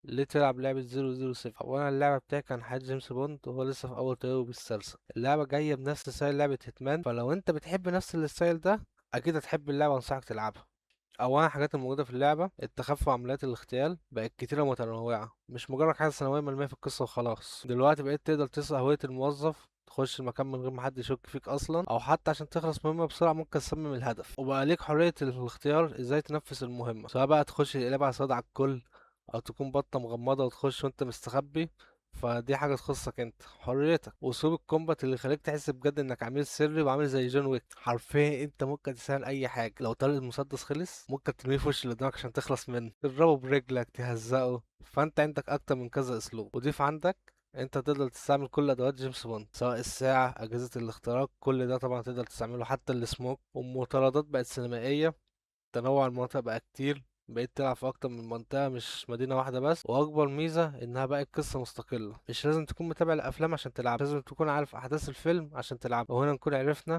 ليه تلعب لعبة 007؟ أولا اللعبة بتاعي كان حياة جيمس بوند وهو لسه في أول طريقه بالسلسلة. اللعبة جاية بنفس ستايل لعبة هيتمان، فلو أنت بتحب نفس الستايل ده أكيد هتحب اللعبة وأنصحك تلعبها. اولا الحاجات الموجوده في اللعبه، التخفي وعمليات الاغتيال بقت كتيره ومتنوعه، مش مجرد حاجه ثانويه مرميه في القصه وخلاص. دلوقتي بقيت تقدر تسرق هويه الموظف، تخش المكان من غير ما حد يشك فيك اصلا، او حتى عشان تخلص مهمه بسرعه ممكن تصمم الهدف. وبقى ليك حريه الاختيار ازاي تنفذ المهمه، سواء بقى تخش تقلبها صياد على الكل، او تكون بطه مغمضه وتخش وانت مستخبي. فدي حاجة تخصك انت، حريتك. واسلوب الكومبات اللي يخليك تحس بجد انك عميل سري وعامل زي جون ويك. حرفيا انت ممكن تسأل اي حاجة، لو طلق المسدس خلص ممكن ترميه في وش اللي قدامك عشان تخلص منه، تضربه برجلك، تهزقه. فانت عندك اكتر من كذا اسلوب. وضيف عندك انت تقدر تستعمل كل ادوات جيمس بوند، سواء الساعة، اجهزة الاختراق، كل ده طبعا تقدر تستعمله، حتى السموك. والمطاردات بقت سينمائية، تنوع المناطق بقى كتير، بقيت تلعب في اكتر من منطقة مش مدينة واحدة بس. واكبر ميزة انها بقت قصة مستقلة، مش لازم تكون متابع الافلام عشان تلعب، لازم تكون عارف احداث الفيلم عشان تلعب. وهنا نكون عرفنا